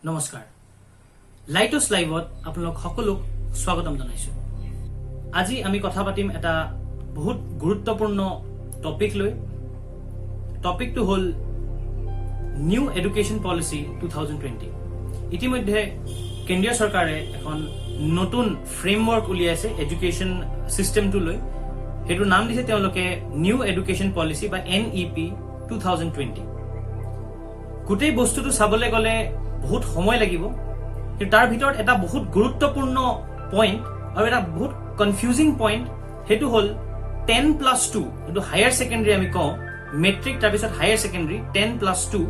নমস্কাৰ লাইটছ লাইভত আপোনালোক সকলোক স্বাগতম জনাইছো। আজি আমি কথা পাতিম এটা বহুত গুৰুত্বপূৰ্ণ টপিক লৈ। টপিকটো হল নিউ এডুকেশ্যন পলিচি 2020। ইতিমধ্যে কেন্দ্ৰীয় চৰকাৰে এখন নতুন ফ্ৰেমৱৰ্ক উলিয়াইছে এডুকেশ্যন সিস্টেমটো লৈ। হেতু নাম দিছে তেওঁলোকে নিউ এডুকেশ্যন পলিচি বা NEP 2020। গোটেই বস্তুটো চাবলৈ গলে বহুত সময় লাগিব, কিন্তু তাৰ ভিতৰত এটা বহুত গুৰুত্বপূৰ্ণ পইণ্ট আৰু এটা বহুত কনফিউজিং পইণ্ট হেতু হল 10+2, কিন্তু হায়াৰ সেকেন্ডাৰী আমি কওঁ মেট্ৰিক তাৰপিছত হায়াৰ সেকেন্ডাৰী 10+2।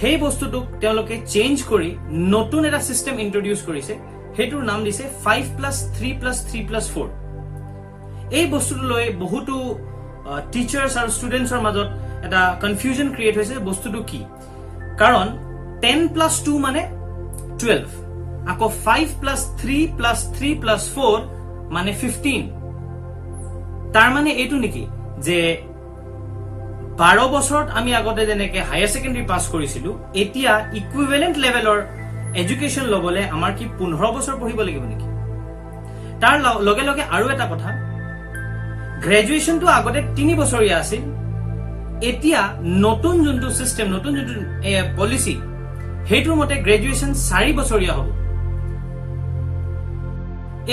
সেই বস্তুটোক তেওঁলোকে চেঞ্জ কৰি নতুন এটা সিস্টেম ইন্ট্ৰোডিউস কৰিছে, হেতুৰ নাম দিছে 5+3+3+4। এই বস্তুটো লৈ বহুতো টিচাৰ্ছ আৰু ষ্টুডেণ্টছৰ মাজত এটা কনফিউজন ক্ৰিয়েট হৈছে বস্তুটো কি। কাৰণ 10+2 মানে 12, আকৌ 5+3+3+4 মানে 15। তাৰ মানে এইটো নেকি যে 12 বছৰত আমি আগতে যেনেকে হায়াৰ সেকেন্ডাৰী পাস কৰিছিলো, এতিয়া ইকুইভেলেন্ট লেভেলৰ এডুকেশ্যন লবলৈ আমাৰ কি 15 বছৰ পঢ়িব লাগিব নেকি? তাৰ লগে লগে আৰু এটা কথা, গ্ৰেজুৱেশ্যনটো আগতে 3 বছৰীয়া আছিল, এতিয়া নতুন যোনটো সিস্টেম, নতুন যোনটো পলিচি, হেতুৰ মতে গ্ৰেজুৱেশ্যন 4 বছৰীয়া হ'ব।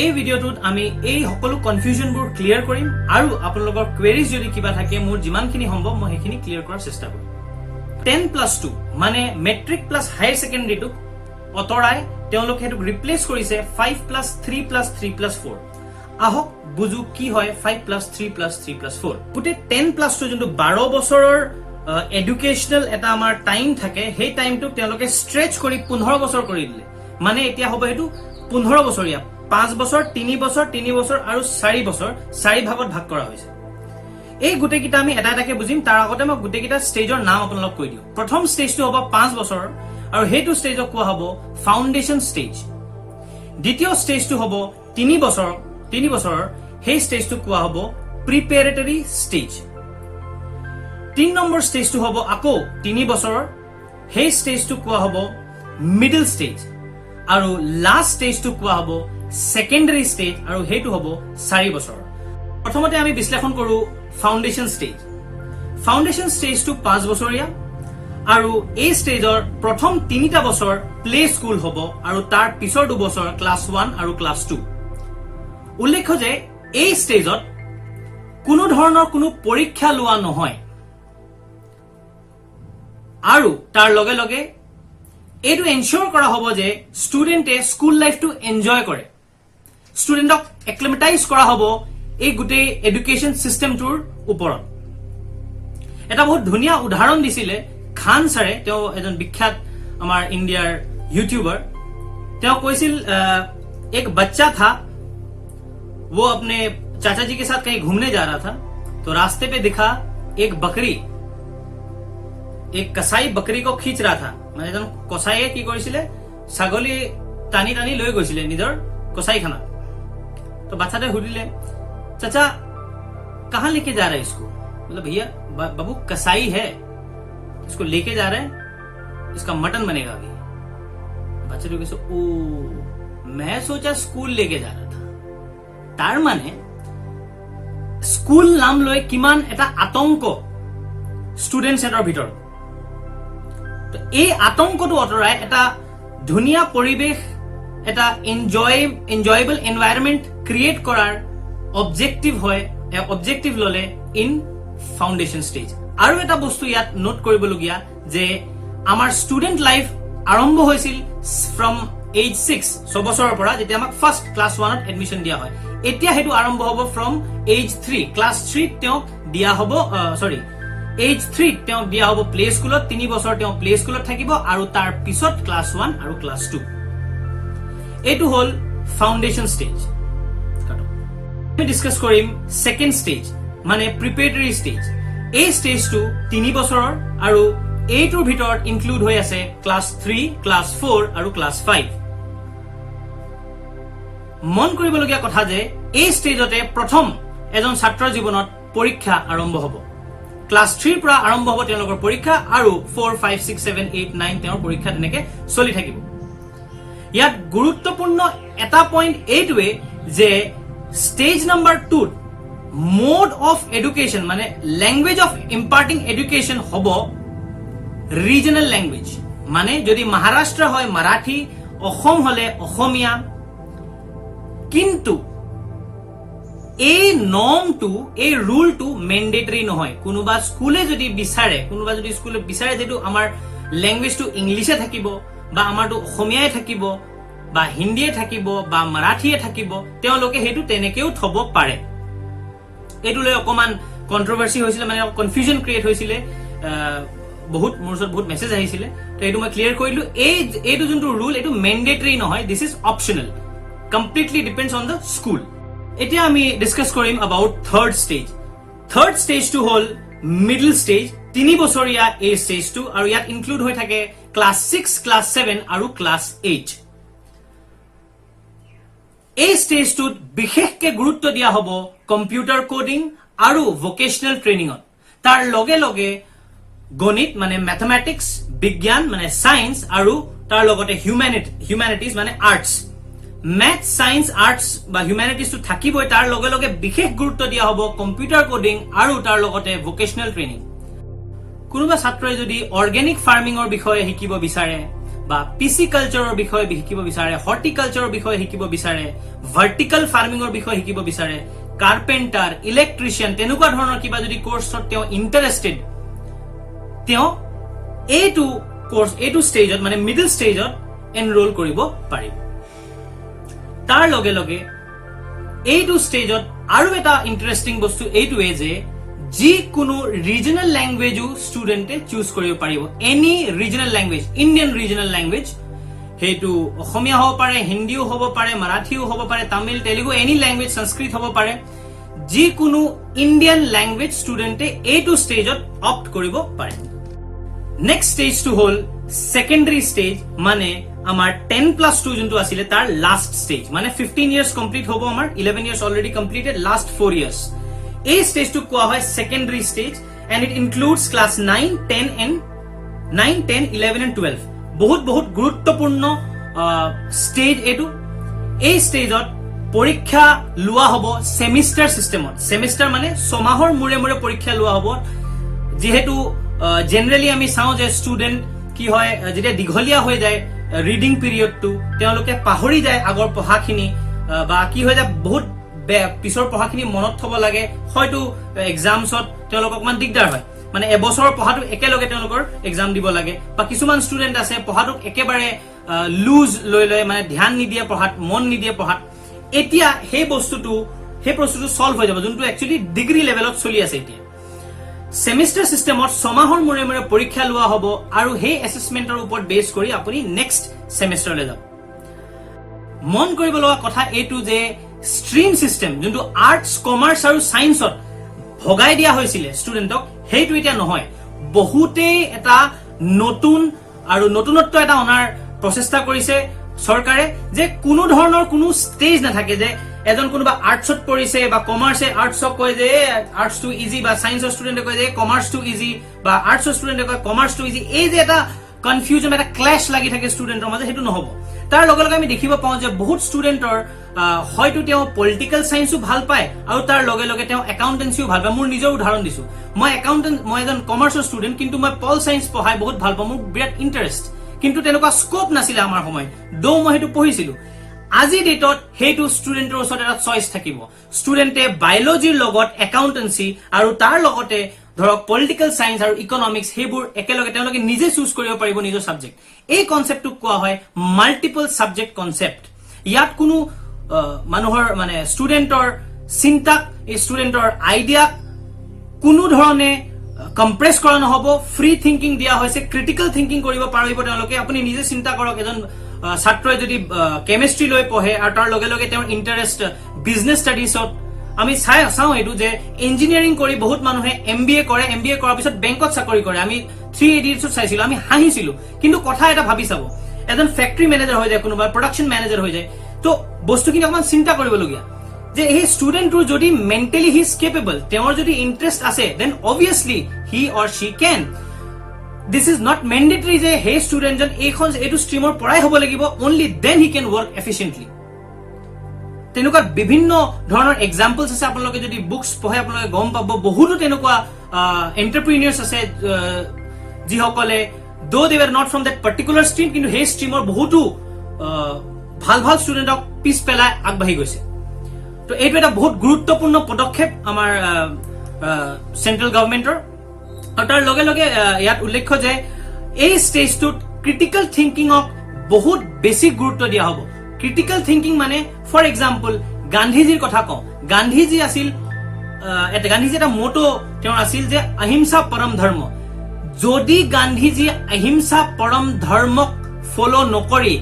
এই ভিডিঅ'টোত আমি এই সকলো কনফিউজনবোৰ ক্লিয়াৰ কৰিম আৰু আপোনালোকৰ কোৱেৰিজ যদি কিবা থাকে মোৰ যিমানখিনি সম্ভৱ মই সেইখিনি ক্লিয়াৰ কৰাৰ চেষ্টা কৰিম। 10+2 মানে মেট্ৰিক প্লাছ হায়াৰ সেকেন্ডাৰীটোক অতৰাই তেওঁলোকে হেতুক ৰিপ্লেচ কৰিছে 5+3+3+4। আহক বুজু কি হয় 5+3+3+4। গোটেই 10+2 যোনটো 12 বছৰৰ এডুকেশ্যনেল এটা আমাৰ টাইম থাকে, সেই টাইমটোক তেওঁলোকে ষ্ট্ৰেচ কৰি 15 বছৰ কৰি দিলে। মানে এতিয়া হ'ব হেতু 15 বছৰীয়া, 5 বছৰ, 3 বছৰ, 3 বছৰ আৰু 4 বছৰ 4 ভাগত ভাগ কৰা হৈছে। এই গোটেইকেইটা আমি এটা এটাকে বুজিম। তাৰ আগতে মই গোটেইকেইটা ষ্টেজৰ নাম আপোনালোক কৈ দিওঁ। প্ৰথম ষ্টেজটো হ'ব 5 বছৰৰ আৰু সেইটো ষ্টেজক কোৱা হ'ব ফাউণ্ডেশ্যন ষ্টেজ। দ্বিতীয় ষ্টেজটো হ'ব 3 বছৰৰ, সেই ষ্টেজটোক কোৱা হ'ব প্ৰিপেৰেটৰী ষ্টেজ। 3 নম্বৰ ষ্টেজটো হ'ব আকৌ 3 বছৰৰ, সেই ষ্টেজটোক কোৱা হ'ব মিডল ষ্টেজ। আৰু লাষ্ট ষ্টেজটোক কোৱা হ'ব সেকেন্ডাৰী ষ্টেজ, আৰু সেইটো হ'ব 4 বছৰ। প্ৰথমতে আমি বিশ্লেষণ কৰো ফাউণ্ডেশ্যন ষ্টেজ। ফাউণ্ডেশ্যন ষ্টেজটো 5 বছৰীয়া আৰু এই ষ্টেজৰ প্ৰথম 3টা বছৰ প্লে স্কুল হ'ব আৰু তাৰ পিছৰ 2 বছৰ ক্লাছ 1 আৰু ক্লাছ 2। উল্লেখ্য যে এই ষ্টেজত কোনো ধৰণৰ কোনো পৰীক্ষা লোৱা নহয় আৰু তাৰ লগে লগে এইটো এনশ্যোৰ কৰা হ'ব যে ষ্টুডেণ্টে স্কুল লাইফটো এনজয় কৰে। ষ্টুডেণ্টক এক্লিমেটাইজ কৰা হ'ব এই গোটেই এডুকেশ্যন সিস্টেমটোৰ ওপৰত। এটা বহুত ধুনীয়া উদাহৰণ দিছিলে খান ছাৰে, তেওঁ এজন বিখ্যাত আমাৰ ইণ্ডিয়াৰ ইউটিউবাৰ। তেওঁ কৈছিল এক बच्चा था, वो अपने चाचा जी के साथ कहीं घूमने जा रहा था, तो रास्ते पे दिखा एक बकरी, एक कसाई बकरी को खींच रहा था। মানে এজন কসাইয়ে কি কৰিছিলে, ছাগলী টানি টানি লৈ গৈছিলে নিজৰ কসাইখানা। तो बच्चा हुडिले, चाचा कहां लेके जा रहे हैं इसको? मतलब भैया बाबू कसाई है, इसको लेके जा रहे हैं, इसका मटन बनेगा अभी। बच्चे लोग ओ मैं सोचा स्कूल लेके जा रहा था। तार माने स्कूल नाम লৈ কিমান এটা আতংক ষ্টুডেন্টছ এটাৰ ভিতৰত। তো এই আতংকটো অতৰাই এটা ধুনীয়া পৰিবেশ, এটা এনজয়েবল এনভাইৰনমেন্ট ক্ৰিয়েট কৰাৰ অবজেক্টিভ ললে ইন ফাউণ্ডেশ্যন ষ্টেজ। আৰু এটা বস্তু ইয়াত নোট কৰিবলগীয়া যে আমাৰ ষ্টুডেন্ট লাইফ আৰম্ভ হৈছিল ফ্ৰম এজ 6 বছৰৰ পৰা, যেতিয়া আমাক ফাৰ্ষ্ট ক্লাছ 1ত এডমিশ্যন দিয়া হয়। এতিয়া হেতু আৰম্ভ হ'ব ফ্ৰম এজ 3, ক্লাছ 3 তেওঁক দিয়া হ'ব, এজ 3 তেওঁক দিয়া হ'ব প্লে স্কুলত। 3 বছৰ তেওঁ প্লে স্কুলত থাকিব আৰু তাৰ পিছত ক্লাছ 1 আৰু ক্লাছ 2। এইটো হল ফাউণ্ডেশ্যন ষ্টেজ। আমি ডিসকাস কৰিম সেকেন্ড ষ্টেজ মানে প্ৰিপেৰেটৰী ষ্টেজ। এই ষ্টেজটো 3 বছৰৰ আৰু এইটোৰ ভিতৰত ইনক্লুড হৈ আছে ক্লাছ 3, ক্লাছ 4 আৰু ক্লাছ 5। মন কৰিবলগীয়া কথা যে এই ষ্টেজতে প্ৰথম এজন ছাত্ৰৰ জীৱনত পৰীক্ষা আৰম্ভ হ'ব। ক্লাছ 3 পৰা আৰম্ভ হ'ব তেওঁলোকৰ পৰীক্ষা আৰু 4 5 6 7 8 9 তেওঁৰ পৰীক্ষা তেনেকে চলি থাকিব ইয়াত গুৰুত্বপূৰ্ণ এটা পইণ্ট এইটোৱে যে stage number 2 mode of education মানে ল্যাঙ্গুৱেজ অফ ইম্পাৰ্টিং এডুকেশ্যন হ'ব ৰিজনাল ল্যাঙ্গুৱেজ মানে যদি মহাৰাষ্ট্ৰ হয় মাৰাঠী অসম হলে অসমীয়া কিন্তু এই নৰ্মটো এই ৰুলটো মেন্ডেটৰী নহয় কোনোবা স্কুলে যদি বিচাৰে যেটো আমাৰ ল্যাঙ্গুৱেজটো ইংলিশে থাকিব বা আমাৰটো অসমীয়াই থাকিব বা হিন্দীয়ে থাকিব বা মাৰাঠীয়ে থাকিব তেওঁলোকে হেতু তেনেকেও থব পাৰে এটুলৈ অকমান কন্ট্ৰভাৰ্সি হৈছিল মানে কনফিউজন ক্ৰিয়েট হৈছিল বহুত মোৰছত বহুত মেসেজ আহিছিল তো এটু মই ক্লিয়াৰ কৰিলো এইটো যোনটো ৰুল এটু মেন্ডেটৰী নহয় this is optional completely depends on the school এতিয়া আমি ডিসকাস কৰিম about থাৰ্ড ষ্টেজটো হল মিডল ষ্টেজ 3 বছৰীয়া এই ষ্টেজটো আৰু ইয়াত ইনক্লুড হৈ থাকে ক্লাছ 6 ক্লাছ 7 আৰু ক্লাছ 8 এই ষ্টেজটোত বিশেষকৈ গুৰুত্ব দিয়া হ'ব কম্পিউটাৰ কোডিং আৰু ভোকেশনাল ট্ৰেইনিংত তাৰ লগে লগে গণিত মানে ম্যাথমেটিক্স বিজ্ঞান মানে সায়েন্স আৰু তাৰ লগতে হিউম্যানিটিজ মানে আৰ্টস ম্যাথ সায়েন্স আৰ্টস বা হিউম্যানিটিজ তো থাকিবই তাৰ লগে লগে বিশেষ গুৰুত্ব দিয়া হ'ব কম্পিউটাৰ কোডিং আৰু তাৰ লগতে ভোকেশনাল ট্ৰেইনিং কোনোবা ছাত্ৰই যদি অৰ্গেনিক ফাৰ্মিংৰ বিষয়ে শিকিব বিচাৰে বা পিসি কালচাৰৰ বিষয়ে শিকিব বিচাৰে হৰ্টিকালচাৰৰ বিষয়ে শিকিব বিচাৰে ভাৰ্টিকেল ফাৰ্মিংৰ বিষয়ে শিকিব বিচাৰে কাৰ্পেন্টাৰ ইলেক্ট্ৰিচিয়ান তেনেকুৱা ধৰণৰ কিবা যদি কোৰ্সত তেওঁ ইন্টাৰেস্টেড তেওঁ এইটো ষ্টেজত মানে মিডল ষ্টেজত এনৰোল কৰিব পাৰিব তাৰ লগে লগে এইটো ষ্টেজত আৰু এটা ইন্টাৰেস্টিং বস্তু এইটোৱে যে যি কোনো ৰিজনাল ল্যাঙ্গুৱেজও ষ্টুডেন্টে চুজ কৰিব পাৰিব এনি ৰিজনাল ল্যাঙ্গুৱেজ ইণ্ডিয়ান ৰিজনাল ল্যাঙ্গুৱেজ হেতু অসমীয়া হ'ব পাৰে হিন্দীও হ'ব পাৰে মাৰাঠীও হ'ব পাৰে তামিল তেলেগু এনি ল্যাঙ্গুৱেজ সংস্কৃত হ'ব পাৰে যি কোনো ইণ্ডিয়ান ল্যাঙ্গুৱেজ ষ্টুডেন্টে এইটো ষ্টেজত অপ্ট কৰিব পাৰে নেক্সট ষ্টেজটো হল সেকেন্ডাৰী ষ্টেজ মানে আমাৰ 10+2 যোনটো আছিল তাৰ লাষ্ট ষ্টেজ মানে 15 ইয়াৰ্স কমপ্লিট হ'ব আমাৰ 11 years already completed last 4 years এই ষ্টেজটো কোৱা হয় secondary stage and it includes class 9 10 11 and 12 বহুত গুৰুত্বপূৰ্ণ ষ্টেজ এটো এই ষ্টেজত পৰীক্ষা লোৱা হ'ব সেমিস্টাৰ সিস্টেমত সেমিস্টাৰ মানে ছমাহৰ মুৰে মুৰে পৰীক্ষা লোৱা হ'ব যেহেতু জেনাৰেলি আমি চাও যে ষ্টুডেন্ট কি হয় যেতিয়া দীঘলীয়া হৈ যায় ৰিডিং পিৰিয়ডটো তেওঁলোকে পাহৰি যায় আগৰ পঢ়াখিনি বা কি হৈ যায় বহুত পিছৰ পঢ়াখিনি মনত থব লাগে হয়তো এক্সামছত তেওঁলোকক অকমান দিগদাৰ হয় মানে এবছৰৰ পঢ়াটো একেলগে তেওঁলোকৰ এক্সাম দিব লাগে বা কিছুমান ষ্টুডেন্ট আছে পঢ়াটো একেবাৰে লুজ লৈ মানে ধ্যান নিদিয়ে পঢ়াত মন নিদিয়ে পঢ়াত এতিয়া সেই প্ৰশ্নটো সলভ হৈ যাব যোনটো একচুয়ালি ডিগ্ৰী লেভেলত চলি আছে এতিয়া সেমিস্টাৰ সিস্টেমত ছমাহৰ মুৰে মুৰে পৰীক্ষা লোৱা হ'ব আৰু সেই এসেসমেন্টৰ ওপৰত বেস কৰি আপুনি নেক্সট সেমিস্টাৰলৈ যাব মন কৰিব লগা কথা এইটো যে স্ট্ৰীম সিস্টেম যোনটো আৰ্টস কমাৰ্চ আৰু সায়েন্সত ভগাই দিয়া হৈছিল ষ্টুডেন্টক হেইটো এটা নহয় বহুতে এটা নতুন আৰু নতুনত্ব এটা অনাৰ প্ৰচেষ্টা কৰিছে সৰকাৰে যে কোনো ধৰণৰ কোনো ষ্টেজ নাথাকে যে এজন কোনোবা আৰ্টছত পঢ়িছে বা কমাৰ্চে আৰ্টছক কয় যে আৰ্টছ টু ইজি বা সায়েন্সৰ ষ্টুডেন্টে কয় যে কমাৰ্চ টু ইজি বা আৰ্টছৰ ষ্টুডেন্টে কয় কমাৰ্চ টু ইজি এই যে এটা কনফিউজন এটা ক্ল্যাশ লাগি থাকে ষ্টুডেন্টৰ মাজত হেতু নহব তাৰ লগে লগে আমি দেখিব পাওঁ যে বহুত ষ্টুডেন্টৰ হয়তো তেওঁ পলিটিক্যাল সায়েন্সও ভাল পায় আৰু তাৰ লগে লগে তেওঁ একাউন্টেন্সিও ভাল পায় মোৰ নিজৰ উদাহৰণ দিছো মই এজন কমাৰ্চৰ ষ্টুডেন্ট কিন্তু মই পল সায়েন্স পঢ়াই বহুত ভাল পাওঁ মোৰ বিৰাট ইন্টাৰেষ্ট কিন্তু তেনেকুৱা স্কোপ নাছিল আমাৰ সময় দৌ মই হেতু পঢ়িছিলো আজি ডেটত হেতু ষ্টুডেন্টৰ ওচৰত এটা চইচ থাকিব ষ্টুডেন্টে বায়োলজিৰ লগত একাউন্টেন্সি আৰু তাৰ লগতে ধৰক পলিটিক্যাল সায়েন্স আৰু ইকোনমিক্স হেবোৰ একেলগে তেওঁলোকে নিজে চুজ কৰিব পাৰিব নিজৰ সাবজেক্ট এই কনসেপ্টটো কোৱা হয় মাল্টিপল সাবজেক্ট কনসেপ্ট ইয়াত কোনো মানুহৰ মানে ষ্টুডেন্টৰ চিন্তাক এই ষ্টুডেন্টৰ আইডিয়া কোনো ধৰণে কম্প্ৰেস কৰা নহব ফ্ৰী থিংকিং দিয়া হৈছে ক্ৰিটিক্যাল থিংকিং কৰিব পাৰিব তেওঁলোকে আপুনি নিজে চিন্তা কৰক এজন ছাত্ৰই যদি কেমিষ্ট্ৰি লৈ পঢ়ে আৰু তাৰ লগে লগে তেওঁৰ ইন্টাৰেষ্ট বিজনেস ষ্টাডিজত আমি চাও এইটো যে ইঞ্জিনিয়াৰিং কৰি বহুত মানুহে এমবিএ কৰে এমবিএ কৰাৰ পিছত বেংকত চাকৰি কৰে আমি 3 ইডিয়টছত চাইছিলো আমি হাঁহিছিলো কিন্তু কথা এটা ভাবি চাব এজন ফ্যাক্টৰী মেনেজাৰ হৈ যায় কোনোবা প্ৰডাকশন মেনেজাৰ হৈ যায় তো বস্তুখিনি অকমান চিন্তা কৰিবলগীয়া যে এই ষ্টুডেণ্টটোৰ যদি মেণ্টেলি হি ইজ কেপেবল, তেওঁৰ যদি ইণ্টাৰেষ্ট আছে, then obviously he or she can. This is not mandatory যে সেই ষ্টুডেণ্টজন এইটো ষ্ট্ৰীমৰ পৰাই হ'ব লাগিব, only then he can work efficiently. তেনেকুৱা বিভিন্ন ধৰণৰ এক্সাম্পলছ আছে, আপোনালোকে যদি বুকছ পঢ়ে আপোনালোকে গম পাব। বহুতো তেনেকুৱা এণ্টাৰপ্ৰিনিয়াৰ্ছ আছে যিসকলে though they were not from that particular stream, কিন্তু সেই ষ্ট্ৰীমৰ বহুতো ভাল ভাল ষ্টুডেণ্টক পিছ পেলাই আগবাঢ়ি গৈছে। তো এইটো এটা বহুত গুৰুত্বপূৰ্ণ পদক্ষেপ আমাৰ চেন্ট্ৰেল গভৰ্ণমেণ্টৰ। আৰু তাৰ লগে লগে ইয়াত উল্লেখ্য যে এই ষ্টেজটোত ক্ৰিটিকেল থিংকিঙক বহুত বেছি গুৰুত্ব দিয়া হ'ব। ক্ৰিটিকেল থিংকিং মানে ফৰ এক্সাম্পল গান্ধীজীৰ কথা কওঁ। গান্ধীজী আছিল গান্ধীজী এটা মটো তেওঁৰ আছিল যে অহিংসা পৰম ধৰ্ম। যদি গান্ধীজী অহিংসা পৰম ধৰ্মক ফলো নকৰি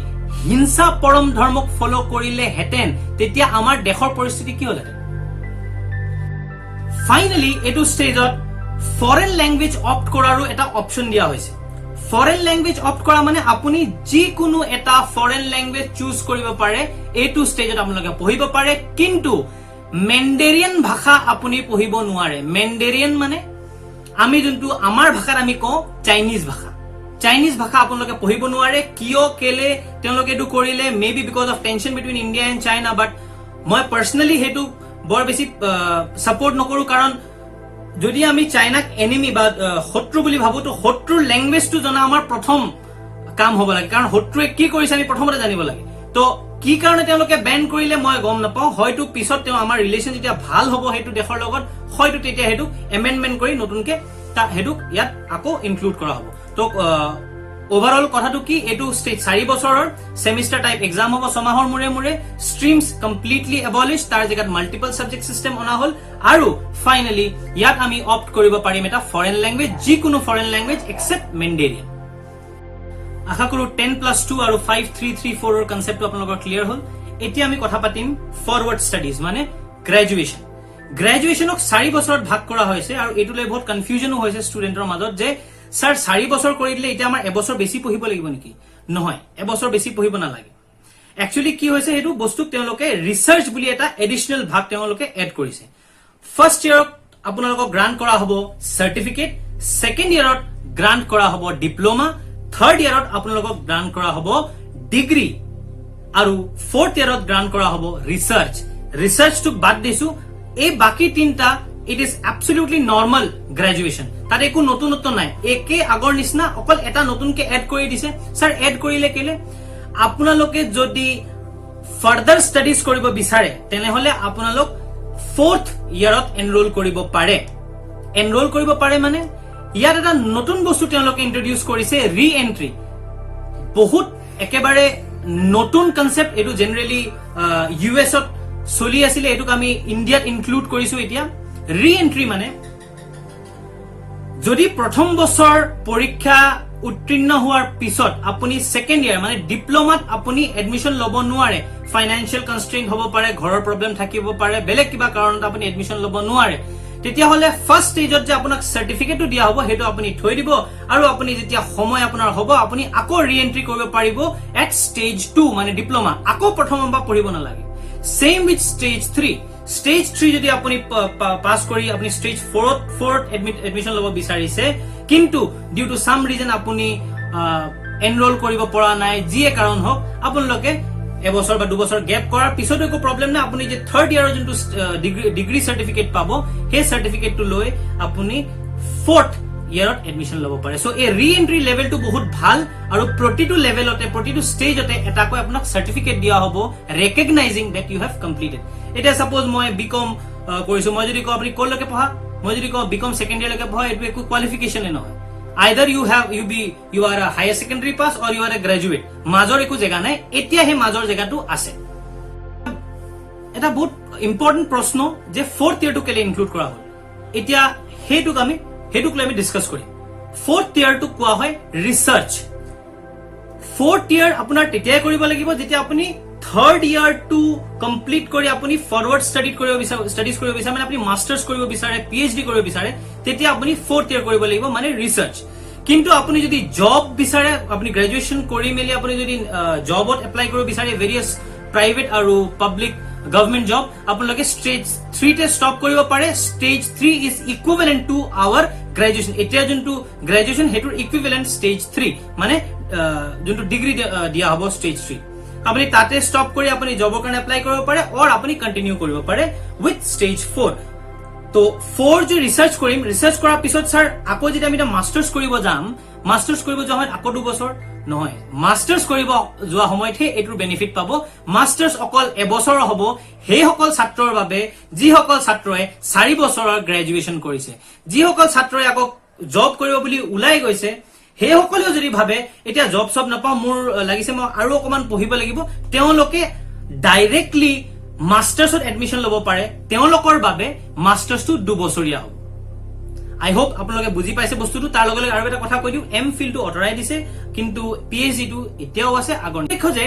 হিংসা পৰম ধৰ্মক ফলো কৰিলেহেঁতেন, তেতিয়া আমাৰ দেশৰ পৰিস্থিতি কি হ'লহেঁতেন? ফাইনেলি এইটো ষ্টেজত ফৰেন লেংগুৱেজ অপ্ট কৰাৰো এটা অপশ্যন দিয়া হৈছে। ফৰেন লেংগুৱেজ অপ্ট কৰা মানে আপুনি যিকোনো এটা ফৰেন লেংগুৱেজ চুজ কৰিব পাৰে, এইটো ষ্টেজত আপোনালোকে পঢ়িব পাৰে, কিন্তু মেণ্ডেৰিয়ান ভাষা আপুনি পঢ়িব নোৱাৰে। মেণ্ডেৰিয়ান মানে আমি যোনটো আমাৰ ভাষাত আমি কওঁ চাইনিজ ভাষা। চাইনিজ ভাষা আপোনালোকে পঢ়িব নোৱাৰে। কিয় কেলে তেওঁলোকে এইটো কৰিলে? Maybe because of tension between India and China, but মই পাৰ্চনেলি সেইটো বৰ বেছি ছাপৰ্ট নকৰো। কাৰণ যদি আমি চাইনাক এনিমি বা শত্ৰু বুলি ভাবো, তো শত্ৰুৰ লেংগুৱেজটো জনা আমাৰ প্ৰথম কাম হ'ব লাগে। কাৰণ শত্ৰুৱে কি কৰিছে আমি প্ৰথমতে জানিব লাগে। তো কি কাৰণে তেওঁলোকে বেন কৰিলে মই গম নাপাওঁ। হয়তো পিছত তেওঁ আমাৰ ৰিলেশ্যন যেতিয়া ভাল হ'ব সেইটো দেশৰ লগত, হয়তো তেতিয়া সেইটো এমেণ্ডমেণ্ট কৰি নতুনকে সেইটোক ইয়াত আকৌ ইনক্লুড কৰা হ'ব। তো ওভাৰঅল কথাটো কি, এইটো 4 বছৰৰ সেমিষ্টাৰ টাইপ এক্সাম হ'ব 6 মাহৰ মূৰে মূৰে। ষ্ট্ৰীমছ কমপ্লিটলি এবলিছ, তাৰ জেগাত মাল্টিপল ছাবজেক্ট চিষ্টেম অনা হ'ল। আৰু ফাইনেলি ইয়াত আমি অপ্ট কৰিব পাৰিম এটা ফৰেন লেংগুৱেজ, যিকোনো ফৰেন লেংগুৱেজ এক্সেপ্ট মেণ্ডেৰিয়ান। আশা কৰো 10+2 আৰু 5-3-3-4 কনচেপ্টটো আপোনালোকৰ ক্লিয়াৰ হ'ল। এতিয়া আমি কথা পাতিম ফৰৱাৰ্ড ষ্টাডিজ মানে গ্ৰেজুৱেশ্যন। গ্ৰেজুৱেশ্যনক 4 বছৰত ভাগ কৰা হৈছে, আৰু এইটো লৈ বহুত কনফিউজনো হৈছে ষ্টুডেণ্টৰ মাজত যে স্যাৰ 4 বছৰ কৰি দিলে এতিয়া আমাৰ এবছৰ বেছি পঢ়িব লাগিব নেকি? নহয়, এবছৰ বেছি পঢ়িব নালাগে। একচুৱেলি কি হৈছে, সেইটো বস্তুক তেওঁলোকে ৰিচাৰ্চ বুলি এটা এডিশনেল ভাগ তেওঁলোকে এড কৰিছে। ফাৰ্ষ্ট ইয়াৰত আপোনালোকক গ্ৰান্ট কৰা হ'ব চাৰ্টিফিকেট, ছেকেণ্ড ইয়াৰত গ্ৰান্ট কৰা হ'ব ডিপ্ল'মা, থাৰ্ড ইয়াৰত আপোনালোকক গ্ৰান্ট কৰা হ'ব ডিগ্ৰী, আৰু ফৰ্থ ইয়াৰত গ্ৰান্ট কৰা হ'ব ৰিচাৰ্চ। ৰিচাৰ্চটোক বাদ দিছো, এই বাকী তিনিটা ইট ইজ এবছলিউটলি নৰ্মেল গ্ৰেজুৱেশ্যন। তাত একো নতুনত্ব নাই, একে আগৰ নিচিনা, অকল এটা নতুনকে এড কৰি দিছে। স্যাৰ এড কৰিলে কেলে? আপোনালোকে যদি ফাৰ্দাৰ ষ্টাডিজ কৰিব বিচাৰে তেনেহলে আপোনালোক 4th ইয়াৰত এনৰোল কৰিব পাৰে। এনৰোল কৰিব পাৰে মানে ইয়াত এটা নতুন বস্তু তেওঁলোকে ইন্ট্ৰডিউচ কৰিছে, ৰি এন্ট্ৰি। বহুত একেবাৰে নতুন কনচেপ্ট, এইটো জেনেৰেলি US-ত চলি আছিলে, এইটোক আমি ইণ্ডিয়াত ইনক্লুড কৰিছো এতিয়া। ৰি এন্ট্ৰি মানে যদি প্ৰথম বছৰ পৰীক্ষা উত্তীৰ্ণ হোৱাৰ পিছত আপুনি ছেকেণ্ড ইয়াৰ মানে ডিপ্ল'মাত আপুনি এডমিশ্যন ল'ব নোৱাৰে, ফাইনেন্সিয়েল কনষ্ট্ৰেইণ্ট হ'ব পাৰে, ঘৰৰ প্ৰব্লেম থাকিব পাৰে, বেলেগ কিবা কাৰণত আপুনি এডমিশ্যন ল'ব নোৱাৰে, তেতিয়াহ'লে ফাৰ্ষ্ট ষ্টেজত যে আপোনাক চাৰ্টিফিকেটটো দিয়া হ'ব সেইটো আপুনি থৈ দিব, আৰু আপুনি যেতিয়া সময় আপোনাৰ হ'ব আপুনি আকৌ ৰি এন্ট্ৰি কৰিব পাৰিব এট ষ্টেজ 2 মানে ডিপ্ল'মা। আকৌ প্ৰথমৰ পৰা পঢ়িব নালাগে। চেম উইথ ষ্টেজ 3। ষ্টেজ 3 যদি আপুনি পাছ কৰি আপুনি ষ্টেজ 4ত এডমিশ্যন ল'ব বিচাৰিছে, কিন্তু ডিউ টু সাম ৰিজন আপুনি এনৰোল কৰিব পৰা নাই, যিয়ে কাৰণ হওক, আপোনালোকে এবছৰ বা 2 বছৰ গেপ কৰাৰ পিছতো একো প্ৰব্লেম নাই। আপুনি যে থাৰ্ড ইয়াৰৰ যোনটো ডিগ্ৰী চাৰ্টিফিকেট পাব, সেই চাৰ্টিফিকেটটো লৈ আপুনি 4th ইয়াৰত এডমিশ্যন ল'ব পাৰে। চ' এই ৰি এন্ট্ৰি লেভেলটো বহুত ভাল, আৰু প্ৰতিটো লেভেলতে প্ৰতিটো ষ্টেজতে এটাকৈ আপোনাক চাৰ্টিফিকেট দিয়া হ'ব ৰেকগনাইজিং দেট ইউ হেভ কমপ্লিটেড। এতিয়া ছাপোজ মই বিকম কৰিছো, মই যদি কওঁ আপুনি ক'লৈকে পঢ়া, মই যদি কওঁ বিকম ছেকেণ্ড ইয়াৰলৈকে পঢ়া, এইটো একো কোৱালিফিকেশ্যনে নহয়। আইদাৰ ইউ আৰ আ হায়াৰ ছেকেণ্ডাৰী পাছ অৰ ইউ আৰ এ গ্ৰেজুৱেট, মাজৰ একো জেগা নাই। এতিয়া সেই মাজৰ জেগাটো আছে। এটা বহুত ইম্পৰ্টেণ্ট প্ৰশ্ন যে 4th ইয়াৰটো কেলে ইনক্লুড কৰা হ'ল, এতিয়া সেইটোক লৈ আমি ডিছকাছ কৰিম। 4th ইয়াৰটো কোৱা হয় ৰিচাৰ্চ। 4th ইয়াৰ আপোনাৰ তেতিয়াই কৰিব লাগিব যেতিয়া আপুনি থাৰ্ড ইয়াৰটো কমপ্লিট কৰি আপুনি ফৰৱাৰ্ড ষ্টাডিজ কৰিব বিচাৰে, মানে আপুনি মাষ্টাৰ্ছ কৰিব বিচাৰে, PhD কৰিব বিচাৰে, তেতিয়া আপুনি 4th ইয়াৰ কৰিব লাগিব মানে ৰিচাৰ্চ। কিন্তু আপুনি যদি জব বিচাৰে, আপুনি গ্ৰেজুৱেশ্যন কৰি মেলি আপুনি যদি জবত এপ্লাই কৰিব বিচাৰে ভেৰিয়াছ প্ৰাইভেট আৰু পাব্লিক গভৰ্ণমেণ্ট জব আপোনালোকে ষ্টেজ 3 তে ষ্টপ কৰিব পাৰে stage 3 is equivalent to our graduation এতিয়া যোনটো গ্ৰেজুৱেচন হেতুৰ ইকুইভেলেন্ট ষ্টেজ 3 মানে যোনটো ডিগ্ৰী দিয়া হ'ব ষ্টেজ 3 আপুনি তাতে ষ্টপ কৰি আপুনি জবৰ কাৰণে এপ্লাই কৰিব পাৰে অৰ আপুনি কন্টিনিউ কৰিব পাৰে উইথ ষ্টেজ 4 তো 4 যে ৰিসাৰ্চ কৰিম ৰিসাৰ্চ কৰাৰ পিছত স্যাৰ আকৌ যেতিয়া আমি মাস্টাৰ্স কৰিব যাম মাস্টাৰ্স কৰিব যোৱা হয় আকৌ 2 বছৰ নহয় মাস্টাৰ্স কৰিব যোৱা সময়তে এটোৰ বেনিফিট পাব মাস্টাৰ্স অকল এবছৰ হ'ব হে সকল ছাত্ৰৰ বাবে যি সকল ছাত্ৰয়ে 4 বছৰৰ গ্ৰেজুৱেচন কৰিছে যি সকল ছাত্ৰয়ে আকৌ জব কৰিব বুলি উলাই গৈছে হে সকলেও যদি ভাবে এতিয়া জব সব নাপাও মোৰ লাগিছে মই আৰু অকমান পঢ়িব লাগিব তেওঁলোকে ডাইৰেক্টলি মাস্টাৰ্ছত এডমিশন ল'ব পাৰে তেওঁলোকৰ বাবে মাস্টাৰ্সটো 2 বছৰীয়া হ'ব I hope আপোনালোকে বুজি পাইছে বস্তুটো তাৰ লগে লগে আৰু এটা কথা কৈ দিও এম ফিল টো অটৰাই দিছে কিন্তু পিএইচডি টো এতিয়াও আছে আগৰ দেখো যে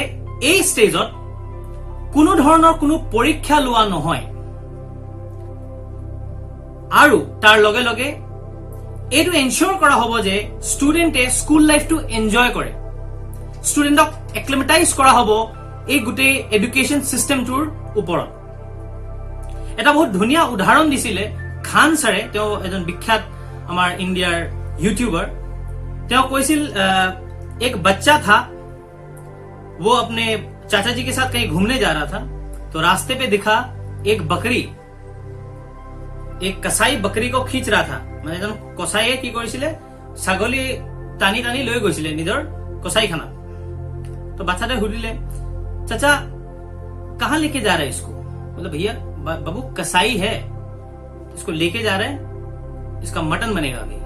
এই ষ্টেজত কোনো ধৰণৰ কোনো পৰীক্ষা লোৱা নহয় আৰু তাৰ লগে লগে এটো এনশিওৰ কৰা হ'ব যে ষ্টুডেন্টে স্কুল লাইফটো এনজয় কৰে ষ্টুডেন্টক এক্লিমেটাইজ কৰা হ'ব এই গুটে এডুকেশন সিস্টেমটোৰ ওপৰত এটা বহুত ধুনিয়া উদাহৰণ দিছিলে খান সাৰে তেওঁ এজন বিখ্যাত আমাৰ ইন্ডিয়াৰ यूट्यूबर তেওঁ কৈছিল एक बच्चा था वो अपने चाचा जी के साथ कहीं घूमने जा रहा था तो रास्ते पे दिखा एक बकरी एक कसाई बकरी को खींच रहा था মানে এজন কসাইয়ে কি কৰিছিল ছাগলী টানি টানি লৈ গৈছিল নিজৰ কসাইখানা तो बच्चाटे हुदिले चाचा कहां लेके जा रहे हैं इसको बोले भैया बाबू कसाई है इसको लेके जा रहे हैं इसका मटन बनेगा अभी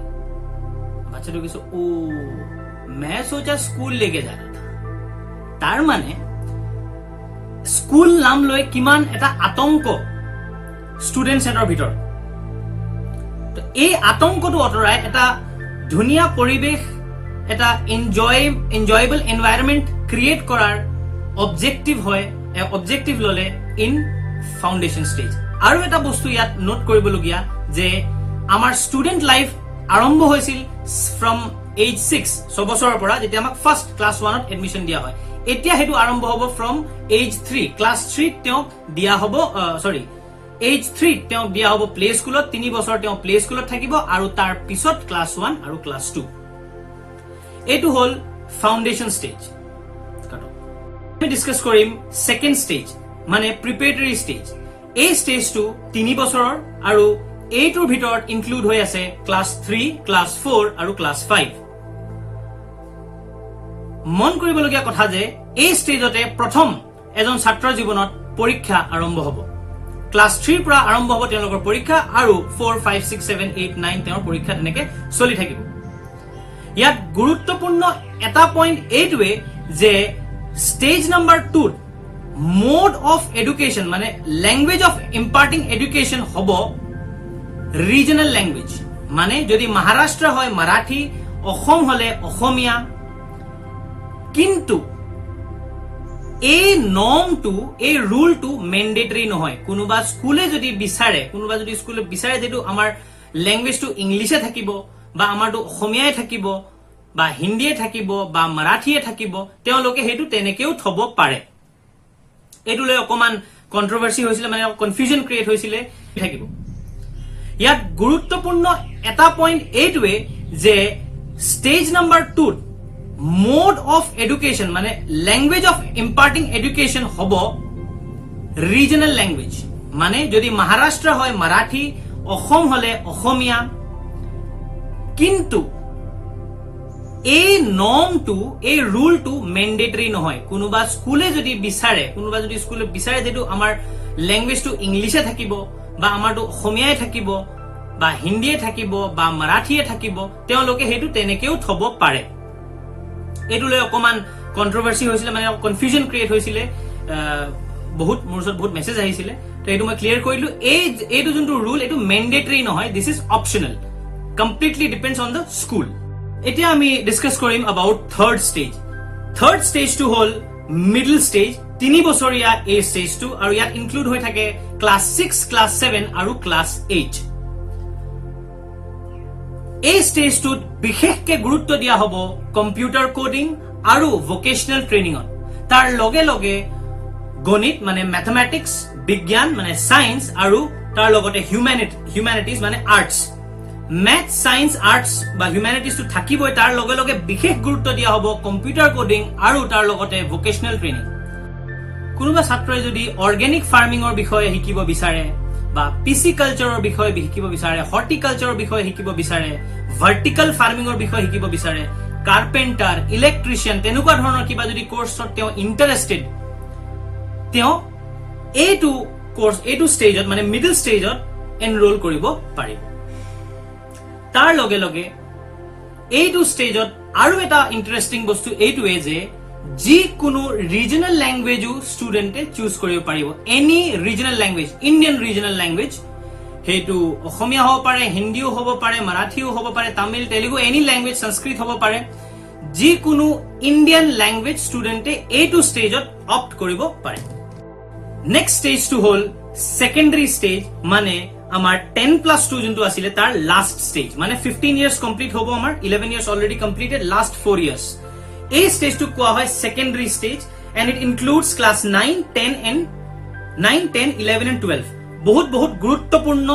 बच्चा लोग ओ मैं सोचा स्कूल लेके जा रहा था तार माने स्कूल नाम লৈ কিমান এটা আতংক স্টুডেন্টস এটাৰ ভিতৰত তো এই আতংকটো অতৰাই এটা ধুনিয়া পৰিবেশ এটা এনজয়েবল এনवायरमेंट ক্ৰিয়েট কৰাৰ অবজেক্টিভ হয় অবজেক্টিভ ললে ইন ফাউন্ডেশন স্টেজ আৰু এটা বস্তু ইয়াত নোট কৰিবলগীয়া যে আমাৰ স্টুডেন্ট লাইফ আৰম্ভ হৈছিল ফ্ৰম এজ 6 6 বছৰৰ পৰা যেতিয়া আমাক ফাৰ্স্ট ক্লাস 1 ত এডমিশন দিয়া হয় এতিয়া হেতু আৰম্ভ হ'ব ফ্ৰম এজ 3 ক্লাস 3 তেওঁ দিয়া হ'ব সৰি এজ 3 তেওঁ দিয়া হ'ব প্লে স্কুলত 3 বছৰ তেওঁ প্লে স্কুলত থাকিব আৰু তাৰ পিছত ক্লাস 1 আৰু ক্লাস 2 এটো হল ফাউন্ডেশন স্টেজ আমি ডিসকাস কৰিম সেকেন্ড স্টেজ মানে প্ৰিপাৰেটৰি স্টেজ এই স্টেজটো 3 বছৰৰ আৰু এইটোৰ ভিতৰত ইনক্লুড হৈ আছে ক্লাস 3 ক্লাস 4 আৰু ক্লাস 5 মন কৰিবলগীয়া কথা যে এই স্টেজতে প্ৰথম এজন ছাত্ৰৰ জীৱনত পৰীক্ষা আৰম্ভ হ'ব ক্লাস 3 পৰা আৰম্ভ হ'ব তেওঁলোকৰ পৰীক্ষা আৰু 4 5 6 7 8 9 তেওঁৰ পৰীক্ষা তেনেকে চলি থাকিব ইয়াত গুৰুত্বপূৰ্ণ এটা পইণ্ট এইটোৱে যে stage number 2 mode of education মানে ল্যাঙ্গুয়েজ অফ ইম্পার্টিং এডুকেশন হব রিজনাল ল্যাঙ্গুয়েজ মানে যদি মহারাষ্ট্র হয় মারাঠি অসম হলে অসমীয়া কিন্তু এই নর্মটো এই রুলটো ম্যান্ডেটরি নহয় কোনোবা স্কুলে যদি বিচাৰে যেটো আমাৰ ল্যাঙ্গুয়েজটো ইংলিশে থাকিব বা আমাৰটো অসমীয়াই থাকিব বা হিন্দীয়ে থাকিব বা মাৰাঠীয়ে থাকিব তেওঁলোকে হেতু তেনেকেও থব পাৰে এটুলৈ অকমান কন্ট্ৰোভাৰ্সি হৈছিল মানে কনফিউজন ক্ৰিয়েট হৈছিল থাকিব ইয়াত গুৰুত্বপূৰ্ণ এটা পইণ্ট এইটোৱে যে stage number 2 mode of education মানে ল্যাঙ্গুয়েজ অফ ইম্পার্টিং এডুকেশন হব রিজনাল ল্যাঙ্গুয়েজ মানে যদি মহারাষ্ট্র হয় মারাঠি অসম হলে অসমীয়া কিন্তু এই নর্মটো এই রুলটো ম্যান্ডেটরি নহয় কোনোবা স্কুলে যদি বিচাৰে যেটো আমাৰ ল্যাঙ্গুয়েজটো ইংলিশে থাকিব বা আমাৰটো অসমীয়াই থাকিব বা হিন্দীয়ে থাকিব বা মাৰাঠীয়ে থাকিব তেওঁলোকে হেতু তেনেকেও থব পাৰে এটুলৈ অকমান কন্ট্ৰোভাৰ্সি হৈছিল মানে কনফিউজন ক্ৰিয়েট হৈছিল বহুত মোৰছত বহুত মেসেজ আহিছিল তো এটো মই ক্লিয়াৰ কৰিলো এইটো যোনটো রুল এটো ম্যান্ডেটরি নহয় this is optional completely depends on the school এতিয়া আমি ডিসকাস কৰিম about third stage to hall middle stage 3 বছৰীয়া এই স্টেজটো আৰু ইয়াত ইনক্লুড হৈ থাকে ক্লাস 6 ক্লাস 7 আৰু ক্লাস 8 এই স্টেজটোত বিশেষকৈ গুৰুত্ব দিয়া হ'ব কম্পিউটাৰ কোডিং আৰু ভোকেশনাল ট্ৰেইনিংত তাৰ লগে লগে গণিত মানে ম্যাথমেটিক্স, বিজ্ঞান মানে সায়েন্স আৰু তাৰ লগতে হিউম্যানিটিজ মানে আৰ্টস। ম্যাথ, সায়েন্স, আৰ্টস বা হিউম্যানিটিজ তো থাকিবই, তাৰ লগে লগে বিশেষ গুৰুত্ব দিয়া হ'ব কম্পিউটাৰ কোডিং আৰু তাৰ লগতে ভোকেশনাল ট্ৰেইনিং। কোনোবা ছাত্ৰই যদি অৰ্গেনিক ফাৰ্মিঙৰ বিষয়ে শিকিব বিচাৰে বা পিসি কালচাৰৰ বিষয়ে শিকিব বিচাৰে, হৰ্টিকালচাৰৰ বিষয়ে শিকিব বিচাৰে, ভাৰ্টিকেল ফাৰ্মিঙৰ বিষয়ে শিকিব বিচাৰে, কাৰ্পেণ্টাৰ, ইলেক্ট্ৰিচিয়ান তেনেকুৱা ধৰণৰ কিবা যদি কোৰ্ছত তেওঁ ইণ্টাৰেষ্টেড, তেওঁ এইটো ষ্টেজত মানে মিডল ষ্টেজত এনৰোল কৰিব পাৰিব। তাৰ লগে লগে এইটো ষ্টেজত আৰু এটা ইণ্টাৰেষ্টিং বস্তু এইটোৱে যে যিকোনো ৰিজনেল লেংগুৱেজো ষ্টুডেণ্টে চুজ কৰিব পাৰিব। Any regional language, Indian regional language, সেইটো অসমীয়া হ'ব পাৰে, হিন্দীও হ'ব পাৰে, মাৰাঠীও হ'ব পাৰে, তামিল, তেলেগু, এনি লেংগুৱেজ, সংস্কৃত হ'ব পাৰে, যিকোনো ইণ্ডিয়ান লেংগুৱেজ ষ্টুডেণ্টে এইটো ষ্টেজত অপ্ট কৰিব পাৰে। নেক্সট ষ্টেজটো হ'ল সেকেন্ডাৰী ষ্টেজ, মানে আমাৰ 10+2 যোনটো আছিলে তাৰ লাষ্ট ষ্টেজ, মানে 15 years কমপ্লিট হ'ব আমাৰ, 11 years already completed, last 4 years। এই ষ্টেজটো কোৱা হয় secondary stage and it includes class 9, 10, 11 and 12। বহুত গুৰুত্বপূৰ্ণ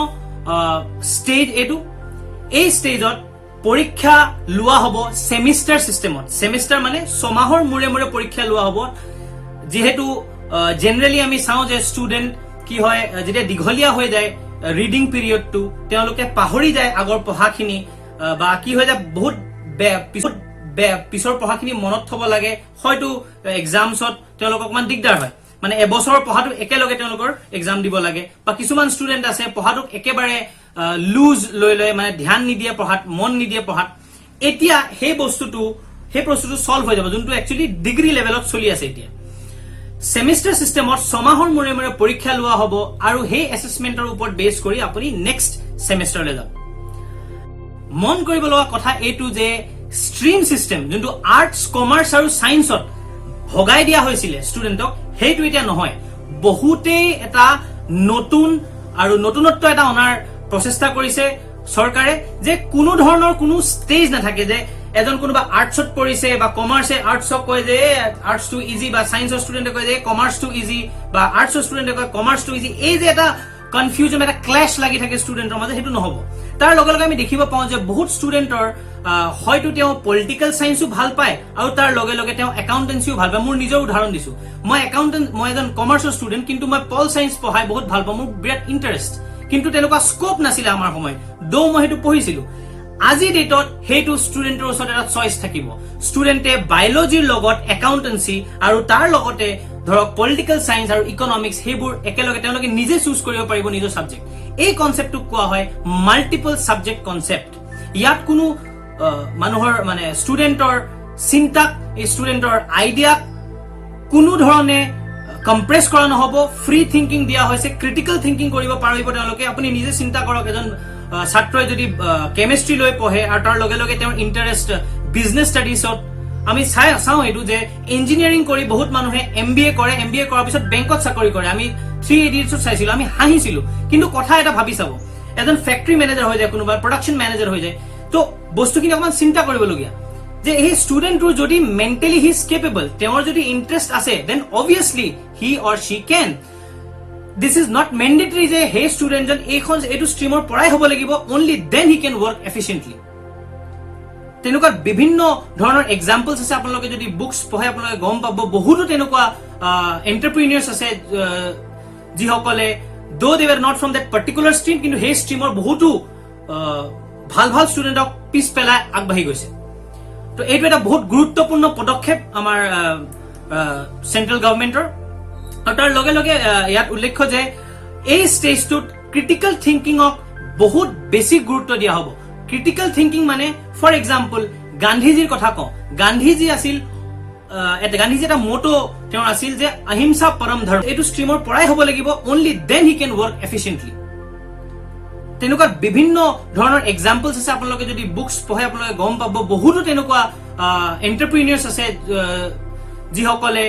ষ্টেজ এইটো। এই ষ্টেজত পৰীক্ষা লোৱা হ'ব সেমিষ্টাৰ চিষ্টেমত। সেমিষ্টাৰ মানে ছমাহৰ মূৰে মূৰে পৰীক্ষা লোৱা হ'ব। যিহেতু জেনেৰেলি আমি চাওঁ যে ষ্টুডেণ্ট কি হয়, যেতিয়া দীঘলীয়া হৈ যায় ৰিডিং পিৰিয়ডটো, তেওঁলোকে পাহৰি যায় আগৰ পঢ়াখিনি, বা কি হৈ যায় বহুত পিছৰ পঢ়াখিনি মনত থব লাগে, হয়তো এক্সামছত তেওঁলোকক অকমান দিগদাৰ হয়, মানে এবছৰৰ পঢ়াটো একেলগে তেওঁলোকৰ এক্সাম দিব লাগে, বা কিছুমান ষ্টুডেণ্ট আছে পঢ়াটোক একেবাৰে লুজ লৈ মানে ধ্যান নিদিয়ে পঢ়াত, মন নিদিয়ে পঢ়াত। এতিয়া সেই বস্তুটো সলভ হৈ যাব, যোনটো একচুৱেলি ডিগ্ৰী লেভেলত চলি আছে এতিয়া। সেমিষ্টাৰ চিষ্টেমত ছমাহৰ মূৰে মূৰে পৰীক্ষা লোৱা হ'ব আৰু সেই এছেছমেণ্টৰ ওপৰত বেছ কৰি আপুনি নেক্সট সেমিষ্টাৰলৈ যাব। মন কৰিব লগা কথা এইটো যে ষ্ট্ৰীম চিষ্টেম, যোনটো আৰ্টছ, কমাৰ্চ আৰু ছায়েন্সত ভগাই দিয়া হৈছিলে ষ্টুডেণ্টক, সেইটো এতিয়া নহয়। বহুতেই এটা নতুনত্ব এটা অনাৰ প্ৰচেষ্টা কৰিছে চৰকাৰে, যে কোনো ধৰণৰ কোনো ষ্টেজ নাথাকে, যে এজন কোনোবা আৰ্টছত পঢ়িছে বা কমাৰ্চে আৰ্টছক কয় যে আৰ্টছটো ইজি, বা ছায়েন্সৰ ষ্টুডেণ্টে কয় যে কমাৰ্চটো ইজি, বা আৰ্টছৰ ষ্টুডেণ্টে কয় কমাৰ্চটো ইজি। এই যে এটা কনফিউজন, এটা ক্লেশ লাগি থাকে ষ্টুডেণ্টৰ মাজত, সেইটো নহ'ব। তাৰ লগে লগে আমি দেখিব পাওঁ যে বহুত ষ্টুডেণ্টৰ হয়তো তেওঁ পলিটিকেল চায়েন্সো ভাল পায় আৰু তাৰ লগে লগে তেওঁ একাউণ্টেঞ্চিও ভাল পায়। মোৰ নিজৰ উদাহৰণ দিছো, মই এজন কমাৰ্চৰ ষ্টুডেণ্ট, কিন্তু মই পল চায়েন্স পঢ়াই বহুত ভাল পাওঁ, মোৰ বিৰাট ইণ্টাৰেষ্ট, কিন্তু তেনেকুৱা স্কোপ নাছিলে আমাৰ সময়ত, মই সেইটো পঢ়িছিলো। আজি ডেটত সেইটো ষ্টুডেণ্টৰ ওচৰত এটা চইচ থাকিব। ষ্টুডেণ্টে বায়লজিৰ লগত একাউণ্টেঞ্চি আৰু তাৰ লগতে ধৰক পলিটিকেল চায়েন্স আৰু ইকনমিক্স, সেইবোৰ একেলগে তেওঁলোকে নিজে চুজ কৰিব পাৰিব নিজৰ ছাবজেক্ট। এই কনচেপ্টটোক কোৱা হয় মাল্টিপল ছাবজেক্ট কনচেপ্ট। ইয়াত কোনো মানুহৰ মানে ষ্টুডেণ্টৰ চিন্তাক, ষ্টুডেণ্টৰ আইডিয়াক কোনো ধৰণে কম্প্ৰেছ কৰা নহ'ব, ফ্ৰী থিংকিং দিয়া হৈছে, ক্ৰিটিকেল থিংকিং কৰিব পাৰিব তেওঁলোকে। আপুনি নিজে চিন্তা কৰক, এজন ছাত্ৰই যদি কেমিষ্ট্ৰি লৈ পঢ়ে আৰু তাৰ লগে লগে তেওঁৰ ইণ্টাৰেষ্ট বিজনেছ ষ্টাডিজত, আমি চাওঁ এইটো যে ইঞ্জিনিয়াৰিং কৰি বহুত মানুহে MBA কৰে, MBA কৰাৰ পিছত বেংকত চাকৰি কৰে। আমি 3 Idiotsত চাইছিলো, আমি হাঁহিছিলো। কিন্তু কথা এটা ভাবি চাব, এজন ফেক্টৰী মেনেজাৰ হৈ যায়, কোনোবা প্ৰডাকশ্যন মেনেজাৰ হৈ যায়, তো বস্তুখিনি অকমান চিন্তা কৰিবলগীয়া যে এই ষ্টুডেণ্টটোৰ যদি মেণ্টেলি হি ইজ কেপেবল, তেওঁৰ যদি ইণ্টাৰেষ্ট আছে, then obviously he or she can. This is not mandatory যে সেই ষ্টুডেণ্টজন এইটো ষ্ট্ৰীমৰ পৰাই হ'ব লাগিব, only then he can work efficiently. তেনেকুৱা বিভিন্ন ধৰণৰ এক্সাম্পলছ আছে, আপোনালোকে যদি বুকছ পঢ়ে আপোনালোকে গম পাব। বহুতো তেনেকুৱা এণ্টাৰপ্ৰিনিয়াৰ্ছ আছে যিসকলে though they were not from that particular stream, কিন্তু সেই ষ্ট্ৰীমৰ বহুতো ভাল ষ্টুডেণ্টক পিছ পেলাই আগবাঢ়ি গৈছে। তো এইটো এটা বহুত গুৰুত্বপূৰ্ণ পদক্ষেপ আমাৰ চেন্ট্ৰেল গভৰ্ণমেণ্টৰ। আৰু তাৰ লগে লগে ইয়াত উল্লেখ্য যে এই ষ্টেজটোত ক্ৰিটিকেল থিংকিঙক বহুত বেছি গুৰুত্ব দিয়া হ'ব। ক্ৰিটিকেল থিংকিং মানে ফৰ এক্সাম্পল গান্ধীজীৰ কথা কওঁ, গান্ধীজী এটা মটো তেওঁৰ আছিল যে অহিংসা পৰম ধৰ্ম। এইটো ষ্ট্ৰীমৰ পৰাই হ'ব লাগিব, only then he can work efficiently. তেনেকুৱা বিভিন্ন ধৰণৰ এক্সাম্পলছ আছে, আপোনালোকে যদি বুকছ পঢ়ে আপোনালোকে গম পাব। বহুতো তেনেকুৱা এণ্টাৰপ্ৰিনিয়াৰ্ছ আছে যিসকলে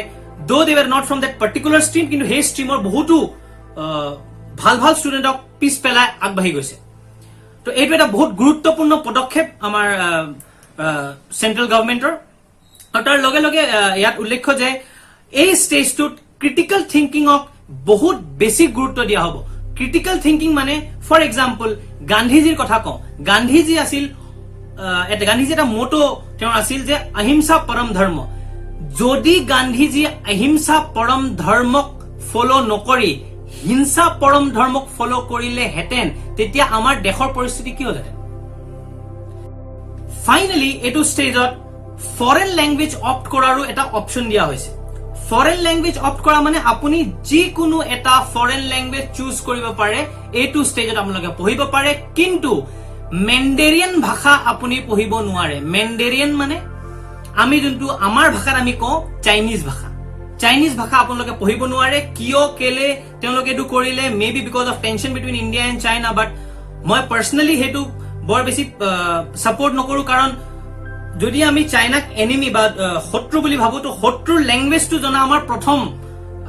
though they were not from that particular stream, কিন্তু সেই ষ্ট্ৰীমৰ বহুতো ভাল ষ্টুডেণ্টক পিছ পেলাই আগবাঢ়ি গৈছে। তো এইটো এটা বহুত গুৰুত্বপূৰ্ণ পদক্ষেপ আমাৰ চেন্ট্ৰেল গভৰ্ণমেণ্টৰ। আৰু তাৰ লগে লগে ইয়াত উল্লেখ্য যে এই ষ্টেজটোত ক্ৰিটিকেল থিংকিংক বহুত বেছি গুৰুত্ব দিয়া হ'ব ক্ৰিটিকেল থিংকিং মানে ফৰ এক্সাম্পল গান্ধীজীৰ কথা কওঁ গান্ধীজী আছিল গান্ধীজী এটা মোটো তেওঁৰ আছিল যে অহিংসা পৰম ধৰ্ম যদি গান্ধীজী অহিংসা পৰম ধৰ্মক ফলো নকৰি হিংসা পৰম ধৰ্মক ফলো কৰিলে হেতেন তেতিয়া আমাৰ দেশৰ পৰিস্থিতি কি হ'লহেঁতেন ফাইনেলি এটো ষ্টেজত ফৰেন ল্যাঙ্গুৱেজ অপ্ট কৰাৰো এটা অপচন দিয়া হৈছে ফৰেন ল্যাঙ্গুৱেজ অপ্ট কৰা মানে আপুনি যিকোনো এটা ফৰেন ল্যাঙ্গুৱেজ চুজ কৰিব পাৰে এটো ষ্টেজত আপোনালোকে পঢ়িব পাৰে কিন্তু মেন্ডাৰিয়ান ভাষা আপুনি পঢ়িব নোৱাৰে মেন্ডাৰিয়ান মানে আমি যোনটো আমাৰ ভাষাত আমি কওঁ চাইনিজ ভাষা আপোনালোকে পঢ়িব নোৱাৰে কিয় কেলে তেওঁলোকে এটো কৰিলে maybe because of tension between India and China but মই পাৰ্সোনালি হেতু বৰ বেছি সাপোৰ্ট নকৰো কাৰণ যদি আমি চাইনাক এনিমি বা শত্ৰু বুলি ভাবো তো শত্ৰুৰ ল্যাঙ্গুৱেজটো জনা আমাৰ প্ৰথম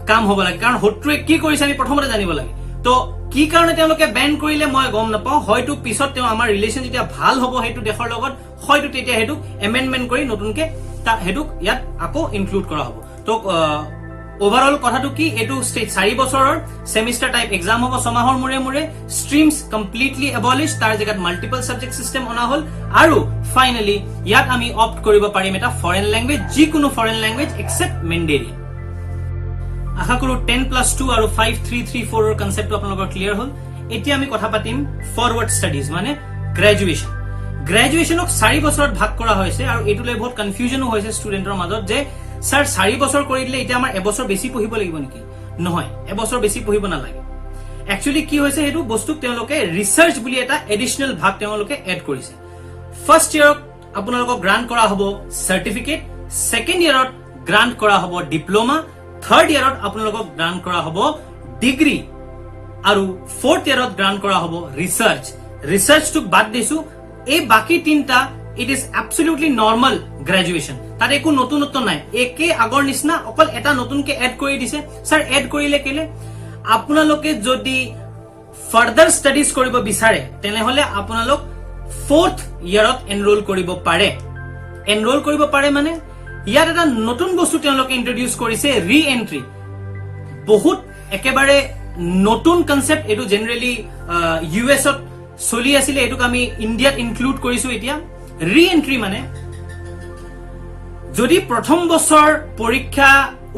কাম হ'ব লাগে কাৰণ শত্ৰুৱে কি কৰিছে আমি প্ৰথমতে জানিব লাগে তো কি কাৰণে তেওঁলোকে বেন কৰিলে মই গম নাপাওঁ হয়তো পিছত তেওঁ আমাৰ ৰিলেশন যেতিয়া ভাল হ'ব হেতু দেশৰ লগত হয়তো তেতিয়া হেতু এমেন্ডমেন্ট কৰি নতুনকে তা হেতু ইয়াত আকৌ ইনক্লুড কৰা হ'ব তো ওভাৰঅল কথাটো কি এটো স্টেজ 4 বছৰৰ সেমিস্টাৰ টাইপ এক্সাম হ'ব সমাহৰ মুৰে স্ট্ৰিমস কমপ্লিটলি এবলিশ তাৰ জেগাত মাল্টিপল সাবজেক্ট সিস্টেম অনা হ'ল আৰু ফাইনালি ইয়াত আমি অপ্ট কৰিব পাৰিম এটা ফৰেন ল্যাঙ্গুৱেজ যিকোনো ফৰেন ল্যাঙ্গুৱেজ এক্সেপ্ট মেন্ডাৰিয়ান আশা কৰো 10+2 আৰু 5334 ৰ কনসেপ্টটো আপোনালোকৰ ক্লিয়াৰ হ'ল এতিয়া আমি কথা পাতিম ফৰৱাৰ্ড ষ্টাডিজ মানে গ্ৰেজুৱেচনক 4 বছৰত ভাগ কৰা হৈছে আৰু এটোলৈ বহুত কনফিউজনো হৈছে ষ্টুডেন্টৰ মাজত যে স্যাৰ 4 বছৰ কৰি দিলে এটা আমাৰ এবছৰ বেছি পঢ়িব লাগিব নেকি নহয় এবছৰ বেছি পঢ়িব নালাগে একচুয়ালি কি হৈছে হেতু বস্তু তেওঁলোকে ৰিসাৰ্চ বুলি এটা এডিশনাল ভাগ তেওঁলোকে এড কৰিছে ফাৰ্স্ট ইয়াৰত আপোনালোকক গ্ৰান্ট কৰা হ'ব সাৰ্টিফিকেট সেকেন্ড ইয়াৰত গ্ৰান্ট কৰা হ'ব ডিপ্লোমা থাৰ্ড ইয়াৰত আপোনালোকক গ্ৰান্ট কৰা হ'ব ডিগ্ৰী আৰু ফোৰ্থ ইয়াৰত গ্ৰান্ট কৰা হ'ব ৰিসাৰ্চটো বাদ দিছো এই বাকি তিনটা it is absolutely normal graduation তার একো নতুনত্ব নাই একে আগৰ নিচিনা অকল এটা নতুনকে এড কৰি দিছে স্যাৰ এড কৰিলে কেলে আপোনালোকে যদি ফাৰ্দাৰ ষ্টাডিজ কৰিব বিচাৰে তেনেহলে আপোনালোক 4th ইয়াৰত এনৰোল কৰিব পাৰে মানে ইয়াত এটা নতুন বস্তু তেওঁলোকে ইন্ট্ৰোডিউস কৰিছে ৰি-এন্ট্ৰি বহুত একেবাৰে নতুন কনসেপ্ট এটো জেনাৰেলি ইউএছ ত চলি আছিল এটোক আমি ইন্ডিয়াত ইনক্লুড কৰিছো এতিয়া ৰি-এন্ট্ৰি মানে যদি প্ৰথম বছৰ পৰীক্ষা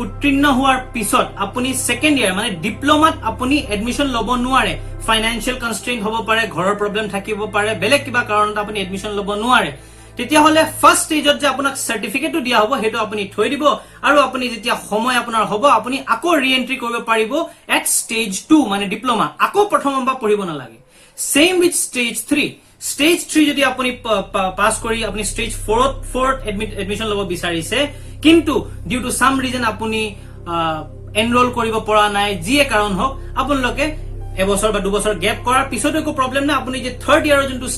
উত্তীৰ্ণ হোৱাৰ পিছত আপুনি সেকেন্ড ইয়াৰ মানে ডিপ্লোমাত আপুনি এডমিশন ল'ব নোৱাৰে ফাইনান্সিয়াল কনস্ট্ৰেইন হ'ব পাৰে ঘৰৰ প্ৰবলেম থাকিব পাৰে বেলেগ কিবা কাৰণত আপুনি এডমিশন ল'ব নোৱাৰে তেতিয়া হলে ফাৰ্স্ট ষ্টেজত যে আপোনাক সাৰ্টিফিকেটটো দিয়া হ'ব হেতু আপুনি থৈ দিব আৰু আপুনি যেতিয়া সময় আপোনাৰ হ'ব আপুনি আকৌ ৰি-এন্ট্ৰি কৰিব পাৰিব এট ষ্টেজ 2 মানে ডিপ্লোমা আকৌ প্ৰথমবাৰ পঢ়িব নালাগে সেম উইথ ষ্টেজ 3 স্টেজ 3 যদি আপুনি পাস কৰি আপুনি স্টেজ 4th এডমিশন ল'ব বিচাৰিছে কিন্তু ডিউ টু সাম ৰিজন আপুনি এনৰোল কৰিব পৰা নাই যিয়ে কাৰণ হওক আপোনালোকে এবছৰ বা দুবছৰ গ্যাপ কৰাৰ পিছত একো প্ৰবলেম নাই আপুনি যে থাৰ্ড ইয়াৰৰ যোনটো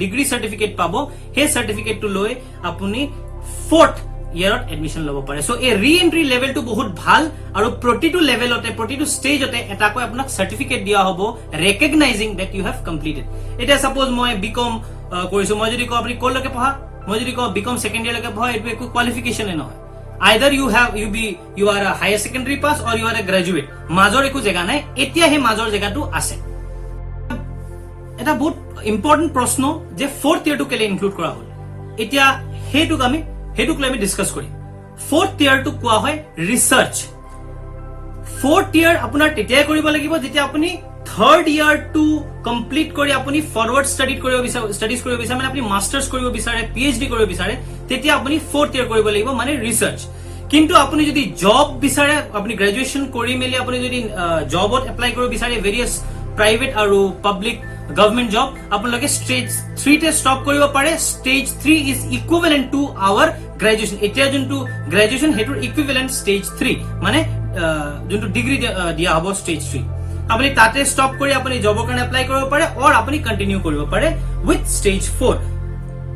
ডিগ্ৰী সাৰ্টিফিকেট পাব সেই সাৰ্টিফিকেটটো লৈ আপুনি 4th ইয়াৰত এডমিশন ল'ব পাৰে সো এই ৰি-এন্ট্ৰি লেভেলটো বহুত ভাল আৰু প্ৰতিটো লেভেলতে প্ৰতিটো ষ্টেজতে এটাকৈ আপোনাক সাৰ্টিফিকেট দিয়া হ'ব ৰেকগনাইজিং দ্যাট ইউ হ্যাভ কমপ্লিটেড এটা সাপোজ মই বিকম কৰিছো মই যদি কওঁ আপুনি কলৈকে পঢ়া মই যদি কওঁ বিকম সেকেন্ড ইয়াৰলৈকে পঢ়া এটো একো কোৱালিফিকেশনে নহয় either you are a higher secondary pass or you are a graduate মাজৰ একো জায়গা নাই এতিয়া হে মাজৰ জায়গাটো আছে এটা বহুত ইম্পৰ্টেন্ট প্ৰশ্ন যে 4th ইয়াৰটো কেলে ইনক্লুড কৰা হ'ল এতিয়া হেতুক আমি ডিসকাস কৰিম 4th ইয়াৰটো কোৱা হয় ৰিসাৰ্চ 4th ইয়াৰ আপোনাৰ তেতিয়াই কৰিব লাগিব যেতিয়া আপুনি 3rd ইয়াৰ টু কমপ্লিট কৰি আপুনি ফৰৱাৰ্ড ষ্টাডিজ কৰিব বিচাৰে মানে আপুনি মাস্টাৰ্স কৰিব বিচাৰে পিএইচডি কৰিব বিচাৰে তেতিয়া আপুনি 4th ইয়াৰ কৰিব লাগিব মানে ৰিসাৰ্চ কিন্তু আপুনি যদি জব বিচাৰে আপুনি গ্ৰেজুৱেচন কৰি মেলি আপুনি যদি জবত এপ্লাই কৰিব বিচাৰে ভেৰিয়াস প্ৰাইভেট আৰু পাব্লিক গভৰ্নমেন্ট জব আপোনালোকে স্টেজ 3 তে ষ্টপ কৰিব পাৰে stage 3 is equivalent to our graduation এতিয়া যোনটো গ্ৰেজুৱেচন হেতুৰ ইকুইভ্যালেন্ট স্টেজ 3 মানে যোনটো ডিগ্ৰী দিয়া হ'ব স্টেজ 3 আপুনি তাতে ষ্টপ কৰি আপুনি জবৰ কাৰণে এপ্লাই কৰিব পাৰে অৰ আপুনি কন্টিনিউ কৰিব পাৰে উইথ স্টেজ 4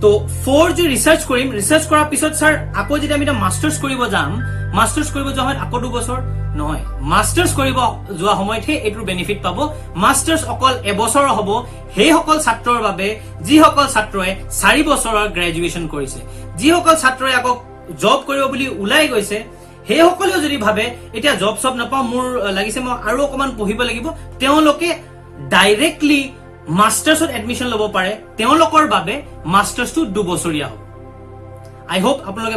তো 4 যে ৰিসাৰ্চ কৰিম ৰিসাৰ্চ কৰাৰ পিছত স্যাৰ আকৌ যদি আমি এটা মাস্টাৰ্স কৰিব যাম মাস্টাৰ্স কৰিব যোৱা হয় আকৌ 2 বছৰ নহয় মাস্টাৰ্স কৰিব যোৱা সময়তে এটোৰ বেনিফিট পাব মাস্টাৰ্স অকল এবছৰ হ'ব হেই সকল ছাত্ৰৰ বাবে যি সকল ছাত্ৰয়ে 4 বছৰৰ গ্ৰেজুৱেচন কৰিছে যি সকল ছাত্ৰয়ে আকৌ জব কৰিব বুলি উলাই গৈছে সেইসকলেও যদি ভাবে এতিয়া জব সব নাপাওঁ, মোৰ লাগিছে মই আৰু অকমান পঢ়িব লাগিব, তেওঁলোকে ডাইৰেক্টলি মাষ্টাৰ্ছত এডমিশ্যন ল'ব পাৰে। তেওঁলোকৰ বাবে মাষ্টাৰ্ছটো 2 বছৰীয়া হ'ব। আই হোপ আপোনালোকে